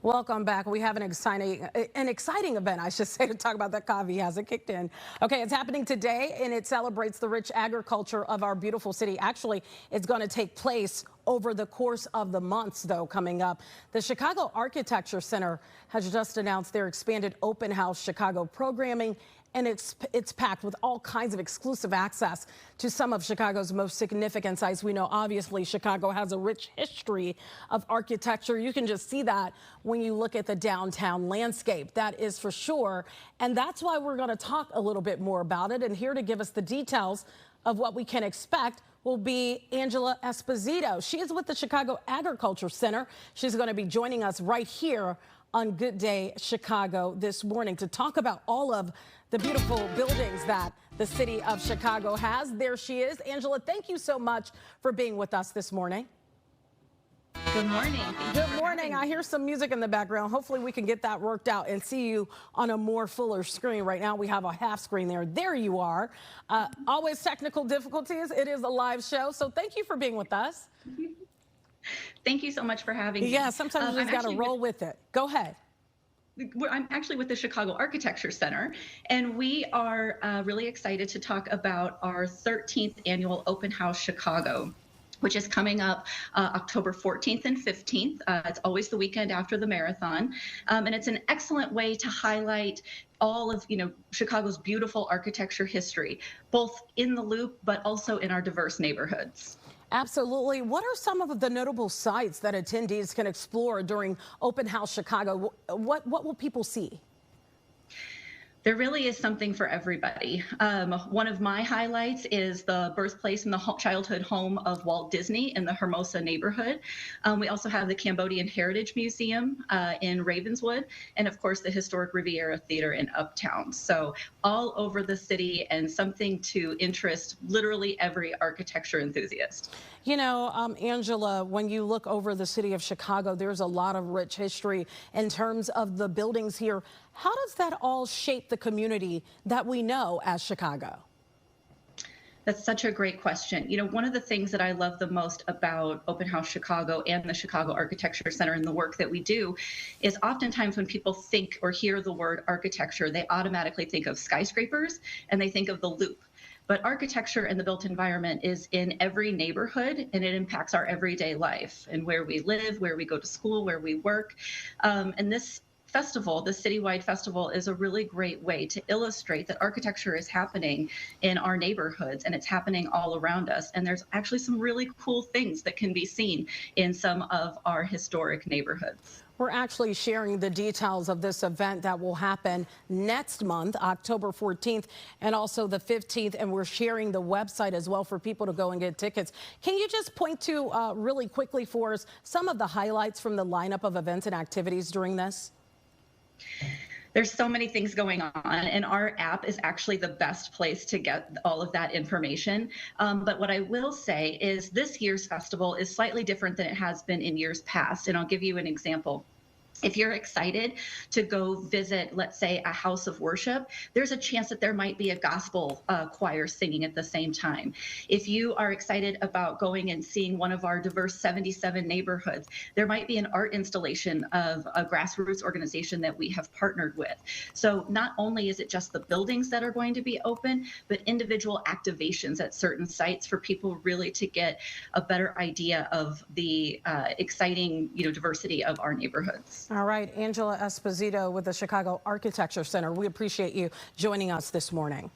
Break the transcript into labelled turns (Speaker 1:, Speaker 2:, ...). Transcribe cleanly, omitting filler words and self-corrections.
Speaker 1: Welcome back. We have an exciting event, I should say, to talk about. That coffee hasn't kicked in. Okay, it's happening today, and it celebrates the rich agriculture of our beautiful city. Actually, it's going to take place over the course of the months, though, coming up. The Chicago Architecture Center has just announced their expanded Open House Chicago programming, and it's packed with all kinds of exclusive access to some of Chicago's most significant sites. We know, obviously, Chicago has a rich history of architecture. You can just see that when you look at the downtown landscape. That is for sure. And that's why we're going to talk a little bit more about it. And here to give us the details of what we can expect will be Angela Esposito. She is with the Chicago Agriculture Center. She's going to be joining us right here on Good Day Chicago this morning to talk about all of the beautiful buildings that the city of Chicago has. There she is. Angela, thank you so much for being with us this morning.
Speaker 2: Good morning.
Speaker 1: Good morning. I hear some music in the background. Hopefully we can get that worked out and see you on a more fuller screen. Right now we have a half screen there. There you are. Always technical difficulties. It is a live show. So thank you for being with us.
Speaker 2: Thank you so much for having me.
Speaker 1: Yeah, sometimes you just got to roll with it. Go ahead.
Speaker 2: I'm actually with the Chicago Architecture Center, and we are really excited to talk about our 13th annual Open House Chicago, which is coming up October 14th and 15th. It's always the weekend after the marathon, and it's an excellent way to highlight all of Chicago's beautiful architecture history, both in the Loop but also in our diverse neighborhoods.
Speaker 1: Absolutely. What are some of the notable sites that attendees can explore during Open House Chicago? What will people see?
Speaker 2: There really is something for everybody. One of my highlights is the birthplace and the childhood home of Walt Disney in the Hermosa neighborhood. We also have the Cambodian Heritage Museum in Ravenswood, and of course the historic Riviera Theater in Uptown. So all over the city, and something to interest literally every architecture enthusiast.
Speaker 1: You know, Angela, when you look over the city of Chicago, there's a lot of rich history in terms of the buildings here. How does that all shape the community that we know as Chicago?
Speaker 2: That's such a great question. One of the things that I love the most about Open House Chicago and the Chicago Architecture Center and the work that we do is oftentimes when people think or hear the word architecture, they automatically think of skyscrapers and they think of the Loop. But architecture and the built environment is in every neighborhood, and it impacts our everyday life and where we live, where we go to school, where we work. And this festival, the citywide festival, is a really great way to illustrate that architecture is happening in our neighborhoods, and it's happening all around us. And there's actually some really cool things that can be seen in some of our historic neighborhoods.
Speaker 1: We're actually sharing the details of this event that will happen next month, October 14th and also the 15th. And we're sharing the website as well for people to go and get tickets. Can you just point to really quickly for us some of the highlights from the lineup of events and activities during this?
Speaker 2: There's so many things going on, and our app is actually the best place to get all of that information. But what I will say is this year's festival is slightly different than it has been in years past, and I'll give you an example. If you're excited to go visit, let's say, a house of worship, there's a chance that there might be a gospel choir singing at the same time. If you are excited about going and seeing one of our diverse 77 neighborhoods, there might be an art installation of a grassroots organization that we have partnered with. So not only is it just the buildings that are going to be open, but individual activations at certain sites for people really to get a better idea of the exciting, diversity of our neighborhoods.
Speaker 1: All right, Angela Esposito with the Chicago Architecture Center. We appreciate you joining us this morning.